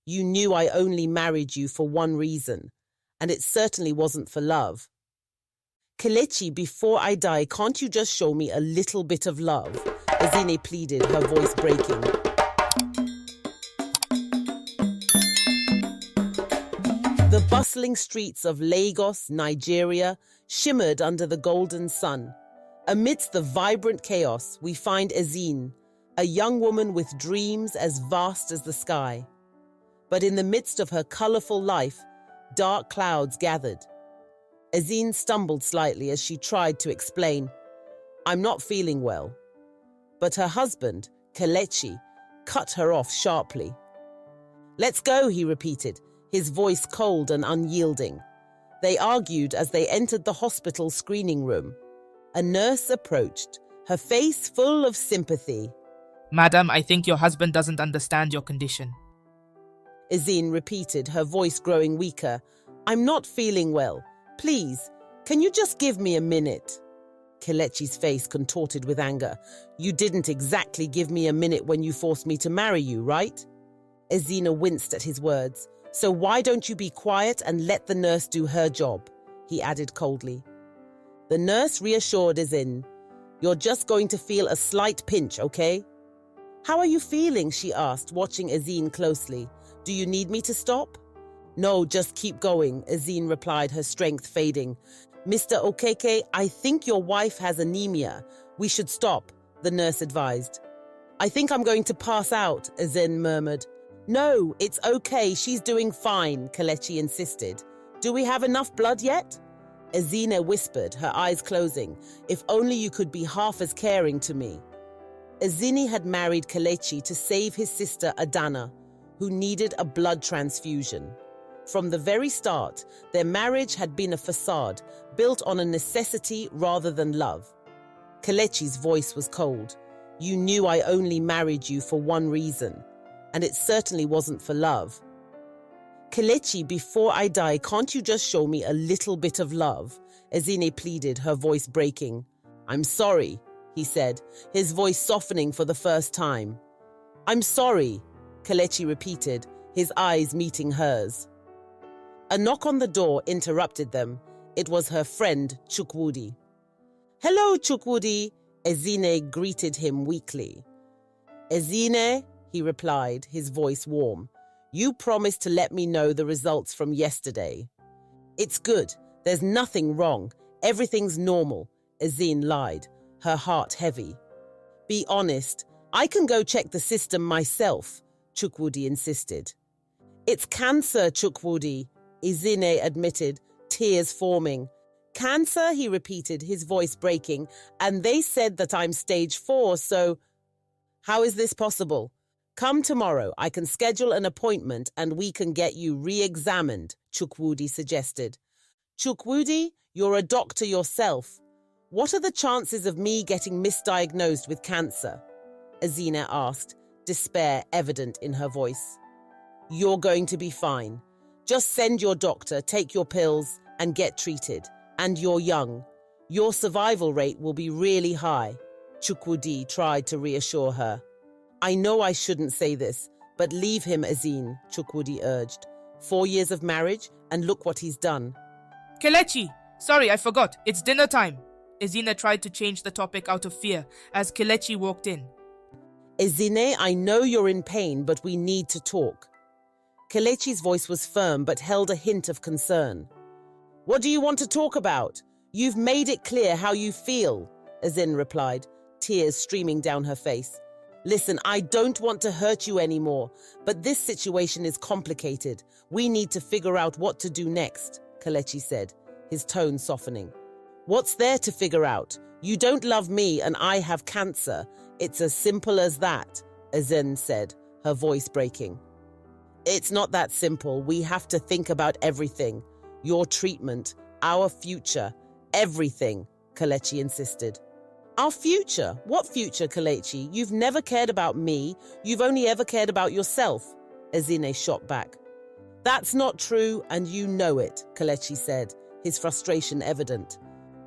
You knew I only married you for one reason, and it certainly wasn't for love. Kelechi, before I die, can't you just show me a little bit of love? Ezine pleaded, her voice breaking. The bustling streets of Lagos, Nigeria, shimmered under the golden sun. Amidst the vibrant chaos, we find Ezine, a young woman with dreams as vast as the sky. But in the midst of her colorful life, dark clouds gathered. Ezine stumbled slightly as she tried to explain, "I'm not feeling well." But her husband, Kelechi, cut her off sharply. "Let's go," he repeated, his voice cold and unyielding. They argued as they entered the hospital screening room. A nurse approached, her face full of sympathy. "Madam, I think your husband doesn't understand your condition." Ezine repeated, her voice growing weaker. "I'm not feeling well. Please, can you just give me a minute?" Kelechi's face contorted with anger. "You didn't exactly give me a minute when you forced me to marry you, right?" Ezine winced at his words. "So why don't you be quiet and let the nurse do her job?" he added coldly. The nurse reassured Ezine, "You're just going to feel a slight pinch, okay?" "How are you feeling?" she asked, watching Ezine closely. "Do you need me to stop?" "No, just keep going," Ezine replied, her strength fading. "Mr. Okeke, I think your wife has anemia. We should stop," the nurse advised. "I think I'm going to pass out," Ezine murmured. "No, it's okay, she's doing fine," Kelechi insisted. "Do we have enough blood yet?" Ezine whispered, her eyes closing. "If only you could be half as caring to me." Ezine had married Kelechi to save his sister Adana, who needed a blood transfusion. From the very start, their marriage had been a facade, built on a necessity rather than love. Kelechi's voice was cold. "You knew I only married you for one reason, and it certainly wasn't for love." "Kelechi, before I die, can't you just show me a little bit of love?" Ezine pleaded, her voice breaking. "I'm sorry," he said, his voice softening for the first time. "I'm sorry," Kelechi repeated, his eyes meeting hers. A knock on the door interrupted them. It was her friend, Chukwudi. "Hello, Chukwudi," Ezine greeted him weakly. "Ezine," he replied, his voice warm, "you promised to let me know the results from yesterday." "It's good. There's nothing wrong. Everything's normal," Ezine lied, her heart heavy. "Be honest. I can go check the system myself," Chukwudi insisted. "It's cancer, Chukwudi," Ezine admitted, tears forming. "Cancer," he repeated, his voice breaking, "and they said that I'm stage 4, so—" "How is this possible? Come tomorrow, I can schedule an appointment and we can get you re-examined," Chukwudi suggested. "Chukwudi, you're a doctor yourself. What are the chances of me getting misdiagnosed with cancer?" Ezine asked, despair evident in her voice. "You're going to be fine. Just send your doctor, take your pills, and get treated. And you're young. Your survival rate will be really high," Chukwudi tried to reassure her. "I know I shouldn't say this, but leave him, Ezine," Chukwudi urged. 4 years of marriage, and look what he's done. "Kelechi! Sorry, I forgot. It's dinner time." Ezine tried to change the topic out of fear as Kelechi walked in. "Ezine, I know you're in pain, but we need to talk." Kelechi's voice was firm but held a hint of concern. "What do you want to talk about? You've made it clear how you feel," Ezine replied, tears streaming down her face. "Listen, I don't want to hurt you anymore, but this situation is complicated. We need to figure out what to do next," Kelechi said, his tone softening. "What's there to figure out? You don't love me and I have cancer. It's as simple as that," Ezine said, her voice breaking. "It's not that simple. We have to think about everything. Your treatment, our future, everything," Kelechi insisted. "Our future? What future, Kelechi? You've never cared about me. You've only ever cared about yourself," Ezine shot back. "That's not true, and you know it," Kelechi said, his frustration evident.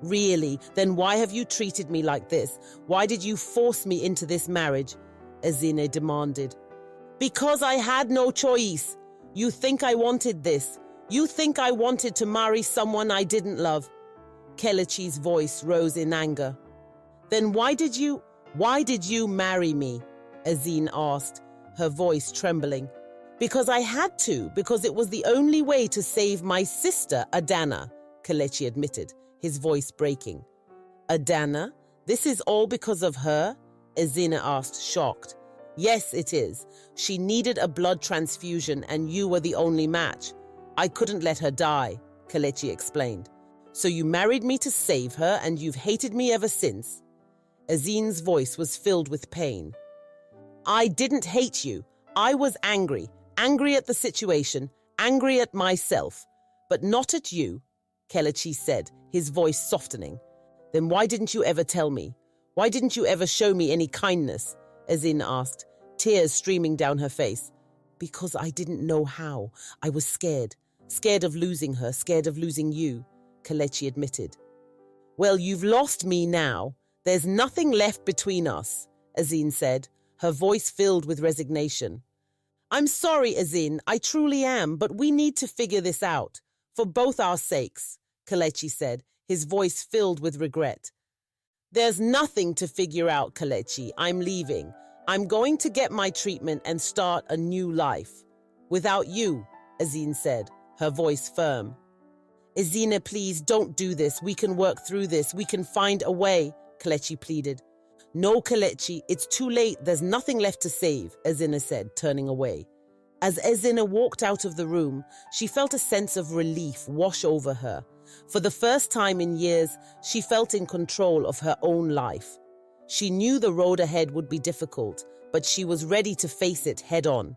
"Really? Then why have you treated me like this? Why did you force me into this marriage?" Ezine demanded. "Because I had no choice. You think I wanted this? You think I wanted to marry someone I didn't love? Kelechi's voice rose in anger. Then why did you marry me? Ezine asked, her voice trembling. Because I had to, because it was the only way to save my sister, Adana, Kelechi admitted, his voice breaking. Adana? This is all because of her? Ezine asked, shocked. Yes, it is. She needed a blood transfusion and you were the only match. I couldn't let her die, Kelechi explained. So you married me to save her and you've hated me ever since? Ezine's voice was filled with pain. I didn't hate you. I was angry at the situation, angry at myself, but not at you, Kelechi said, his voice softening. Then why didn't you ever tell me? Why didn't you ever show me any kindness? Ezine asked, tears streaming down her face. Because I didn't know how. I was scared. Scared of losing her, scared of losing you, Kelechi admitted. Well, you've lost me now. There's nothing left between us, Ezine said, her voice filled with resignation. I'm sorry, Ezine, I truly am, but we need to figure this out. For both our sakes, Kelechi said, his voice filled with regret. There's nothing to figure out, Kelechi. I'm leaving. I'm going to get my treatment and start a new life. Without you, Ezine said, her voice firm. Ezine, please don't do this. We can work through this. We can find a way, Kelechi pleaded. No, Kelechi, it's too late. There's nothing left to save, Ezine said, turning away. As Ezine walked out of the room, she felt a sense of relief wash over her. For the first time in years, she felt in control of her own life. She knew the road ahead would be difficult, but she was ready to face it head on.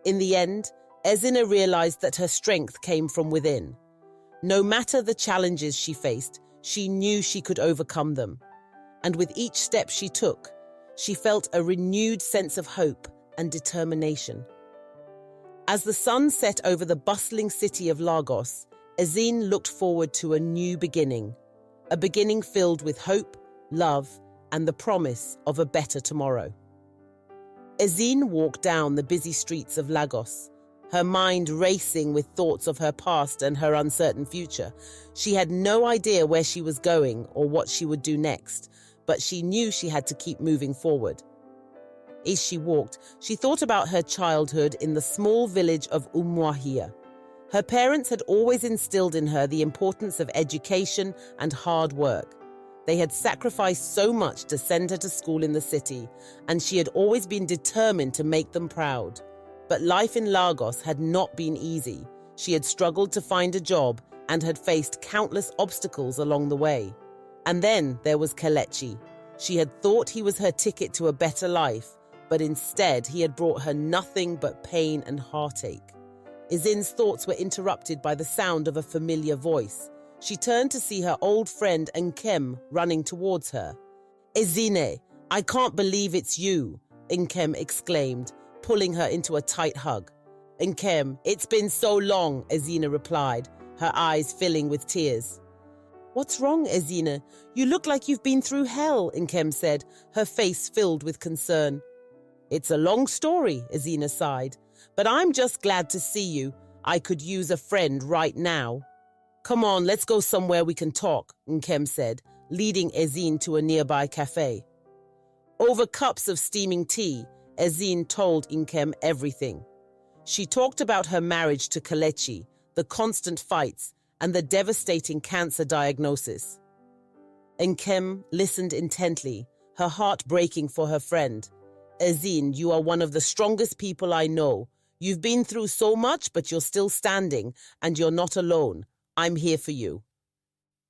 In the end, Ezine realized that her strength came from within. No matter the challenges she faced, she knew she could overcome them. And with each step she took, she felt a renewed sense of hope and determination. As the sun set over the bustling city of Lagos, Ezine looked forward to a new beginning, a beginning filled with hope, love, and the promise of a better tomorrow. Ezine walked down the busy streets of Lagos, her mind racing with thoughts of her past and her uncertain future. She had no idea where she was going or what she would do next, but she knew she had to keep moving forward. As she walked, she thought about her childhood in the small village of Umuahia. Her parents had always instilled in her the importance of education and hard work. They had sacrificed so much to send her to school in the city, and she had always been determined to make them proud. But life in Lagos had not been easy. She had struggled to find a job and had faced countless obstacles along the way. And then there was Kelechi. She had thought he was her ticket to a better life, but instead he had brought her nothing but pain and heartache. Ezine's thoughts were interrupted by the sound of a familiar voice. She turned to see her old friend Nkem running towards her. Ezine, I can't believe it's you, Nkem exclaimed, pulling her into a tight hug. Nkem, it's been so long, Ezine replied, her eyes filling with tears. What's wrong, Ezine? You look like you've been through hell, Nkem said, her face filled with concern. It's a long story, Ezine sighed, but I'm just glad to see you. I could use a friend right now. Come on, let's go somewhere we can talk, Nkem said, leading Ezine to a nearby cafe. Over cups of steaming tea, Ezine told Nkem everything. She talked about her marriage to Kelechi, the constant fights, and the devastating cancer diagnosis. Nkem listened intently, her heart breaking for her friend. Ezine, you are one of the strongest people I know. You've been through so much, but you're still standing, and you're not alone. I'm here for you.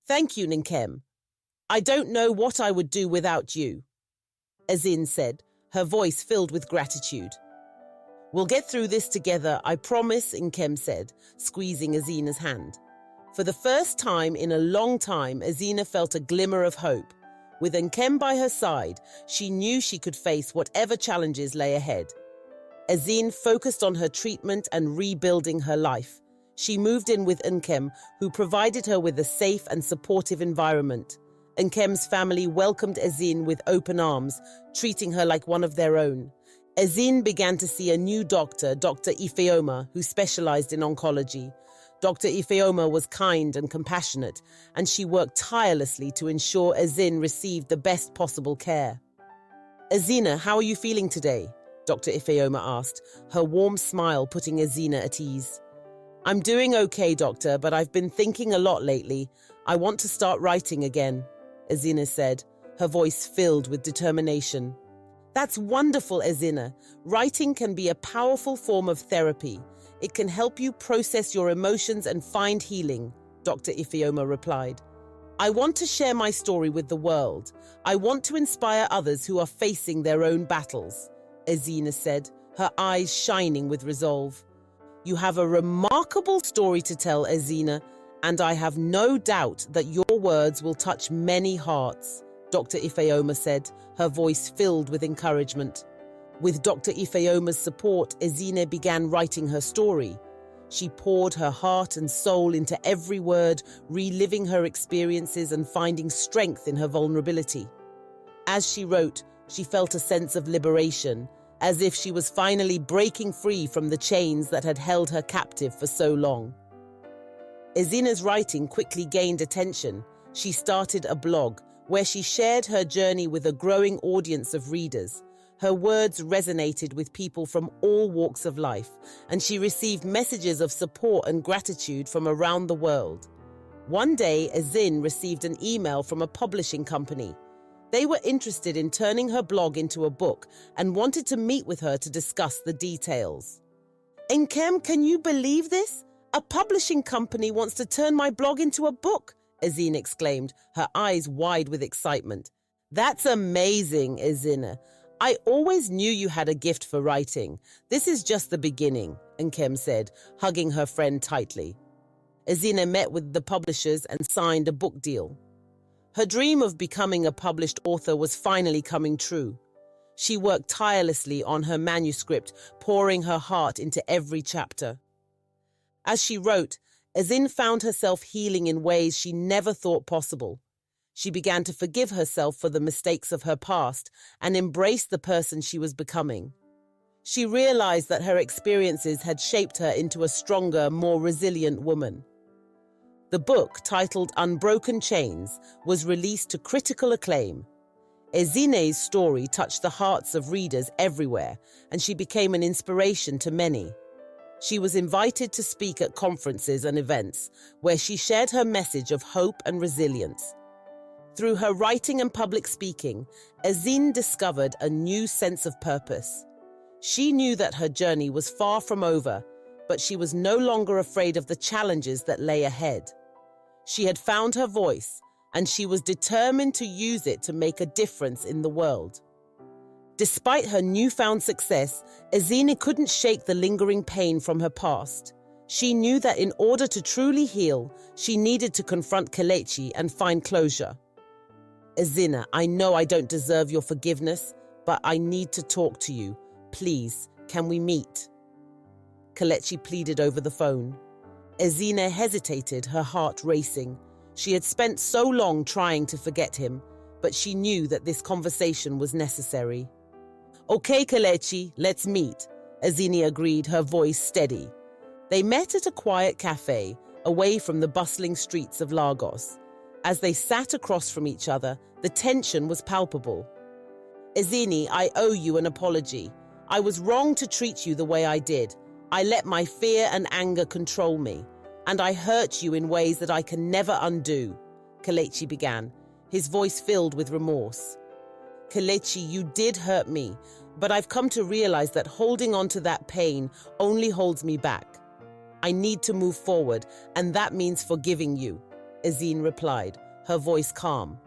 Thank you, Nkem. I don't know what I would do without you, Ezine said, her voice filled with gratitude. We'll get through this together, I promise, Nkem said, squeezing Ezine's hand. For the first time in a long time, Ezine felt a glimmer of hope. With Nkem by her side, she knew she could face whatever challenges lay ahead. Ezine focused on her treatment and rebuilding her life. She moved in with Nkem, who provided her with a safe and supportive environment. Nkem's family welcomed Ezine with open arms, treating her like one of their own. Ezine began to see a new doctor, Dr. Ifeoma, who specialized in oncology. Dr. Ifeoma was kind and compassionate, and she worked tirelessly to ensure Ezine received the best possible care. "Ezina, how are you feeling today?" Dr. Ifeoma asked, her warm smile putting Ezina at ease. "I'm doing okay, doctor, but I've been thinking a lot lately. I want to start writing again," Ezina said, her voice filled with determination. "That's wonderful, Ezina. Writing can be a powerful form of therapy. It can help you process your emotions and find healing," Dr. Ifeoma replied. "I want to share my story with the world. I want to inspire others who are facing their own battles," Ezina said, her eyes shining with resolve. "You have a remarkable story to tell, Ezina, and I have no doubt that your words will touch many hearts," Dr. Ifeoma said, her voice filled with encouragement. With Dr. Ifeoma's support, Ezina began writing her story. She poured her heart and soul into every word, reliving her experiences and finding strength in her vulnerability. As she wrote, she felt a sense of liberation, as if she was finally breaking free from the chains that had held her captive for so long. Ezina's writing quickly gained attention. She started a blog where she shared her journey with a growing audience of readers. Her words resonated with people from all walks of life, and she received messages of support and gratitude from around the world. One day, Ezine received an email from a publishing company. They were interested in turning her blog into a book and wanted to meet with her to discuss the details. "Nkem, can you believe this? A publishing company wants to turn my blog into a book," Ezine exclaimed, her eyes wide with excitement. "That's amazing, Ezina. I always knew you had a gift for writing. This is just the beginning," Nkem said, hugging her friend tightly. Ezina met with the publishers and signed a book deal. Her dream of becoming a published author was finally coming true. She worked tirelessly on her manuscript, pouring her heart into every chapter. As she wrote, Ezine found herself healing in ways she never thought possible. She began to forgive herself for the mistakes of her past and embrace the person she was becoming. She realized that her experiences had shaped her into a stronger, more resilient woman. The book, titled Unbroken Chains, was released to critical acclaim. Ezine's story touched the hearts of readers everywhere, and she became an inspiration to many. She was invited to speak at conferences and events, where she shared her message of hope and resilience. Through her writing and public speaking, Ezine discovered a new sense of purpose. She knew that her journey was far from over, but she was no longer afraid of the challenges that lay ahead. She had found her voice, and she was determined to use it to make a difference in the world. Despite her newfound success, Ezine couldn't shake the lingering pain from her past. She knew that in order to truly heal, she needed to confront Kelechi and find closure. "Ezina, I know I don't deserve your forgiveness, but I need to talk to you. Please, can we meet?" Kelechi pleaded over the phone. Ezina hesitated, her heart racing. She had spent so long trying to forget him, but she knew that this conversation was necessary. "Okay, Kelechi, let's meet," Ezina agreed, her voice steady. They met at a quiet cafe, away from the bustling streets of Lagos. As they sat across from each other, the tension was palpable. "Ezine, I owe you an apology. I was wrong to treat you the way I did. I let my fear and anger control me, and I hurt you in ways that I can never undo," Kelechi began, his voice filled with remorse. "Kelechi, you did hurt me, but I've come to realize that holding on to that pain only holds me back. I need to move forward, and that means forgiving you," Ezine replied, her voice calm.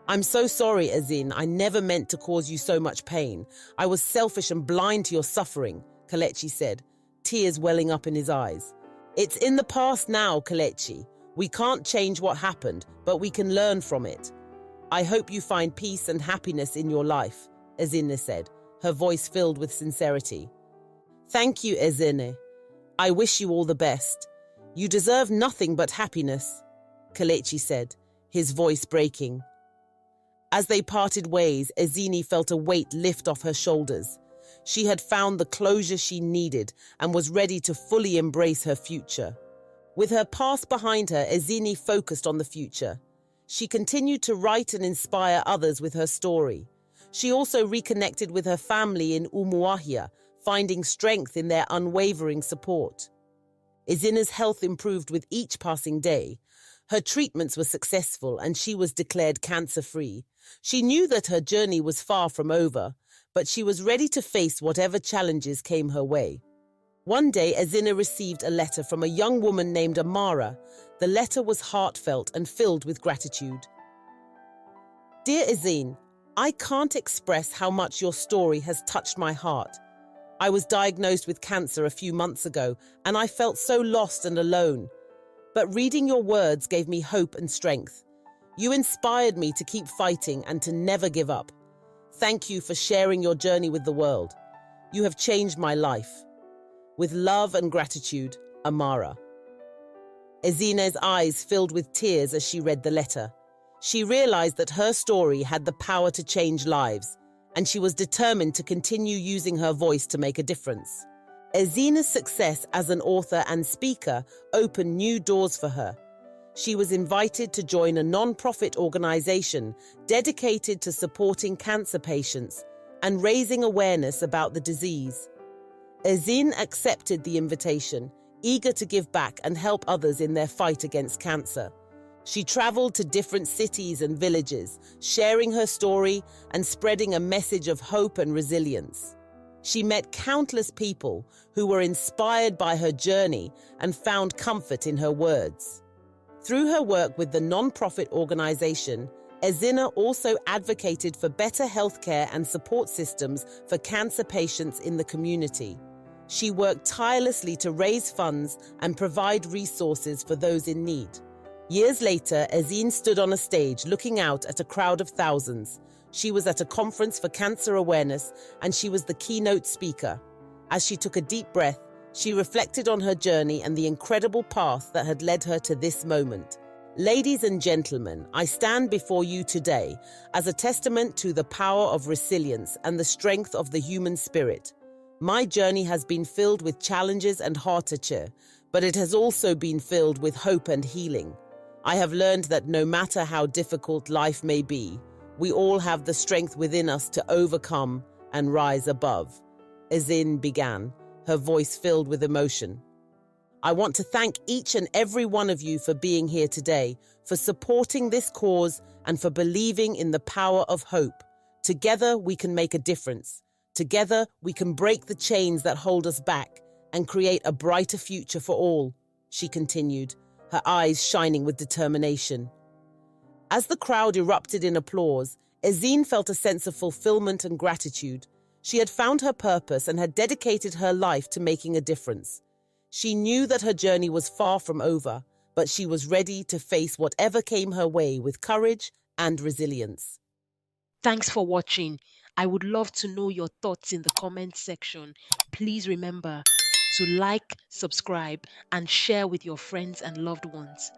"I'm so sorry, Ezine. I never meant to cause you so much pain. I was selfish and blind to your suffering," Kelechi said, tears welling up in his eyes. "It's in the past now, Kelechi. We can't change what happened, but we can learn from it. I hope you find peace and happiness in your life," Ezine said, her voice filled with sincerity. "Thank you, Ezine. I wish you all the best. You deserve nothing but happiness," Kelechi said, his voice breaking. As they parted ways, Ezine felt a weight lift off her shoulders. She had found the closure she needed and was ready to fully embrace her future. With her past behind her, Ezine focused on the future. She continued to write and inspire others with her story. She also reconnected with her family in Umuahia, finding strength in their unwavering support. Ezine's health improved with each passing day. Her treatments were successful and she was declared cancer-free. She knew that her journey was far from over, but she was ready to face whatever challenges came her way. One day, Ezine received a letter from a young woman named Amara. The letter was heartfelt and filled with gratitude. Dear Ezine, I can't express how much your story has touched my heart. I was diagnosed with cancer a few months ago, and I felt so lost and alone. But reading your words gave me hope and strength. You inspired me to keep fighting and to never give up. Thank you for sharing your journey with the world. You have changed my life. With love and gratitude, Amara. Ezine's eyes filled with tears as she read the letter. She realized that her story had the power to change lives, and she was determined to continue using her voice to make a difference. Ezine's success as an author and speaker opened new doors for her. She was invited to join a non-profit organization dedicated to supporting cancer patients and raising awareness about the disease. Ezine accepted the invitation, eager to give back and help others in their fight against cancer. She traveled to different cities and villages, sharing her story and spreading a message of hope and resilience. She met countless people who were inspired by her journey and found comfort in her words. Through her work with the non-profit organization, Ezine also advocated for better healthcare and support systems for cancer patients in the community. She worked tirelessly to raise funds and provide resources for those in need. Years later, Ezine stood on a stage looking out at a crowd of thousands. She was at a conference for cancer awareness, and she was the keynote speaker. As she took a deep breath, she reflected on her journey and the incredible path that had led her to this moment. Ladies and gentlemen, I stand before you today as a testament to the power of resilience and the strength of the human spirit. My journey has been filled with challenges and hardship, but it has also been filled with hope and healing. I have learned that no matter how difficult life may be, we all have the strength within us to overcome and rise above. Ezine began, her voice filled with emotion. I want to thank each and every one of you for being here today, for supporting this cause, and for believing in the power of hope. Together, we can make a difference. Together, we can break the chains that hold us back and create a brighter future for all, she continued, her eyes shining with determination. As the crowd erupted in applause, Ezine felt a sense of fulfillment and gratitude. She had found her purpose and had dedicated her life to making a difference. She knew that her journey was far from over, but she was ready to face whatever came her way with courage and resilience. Thanks for watching. I would love to know your thoughts in the comment section. Please remember to like, subscribe, and share with your friends and loved ones.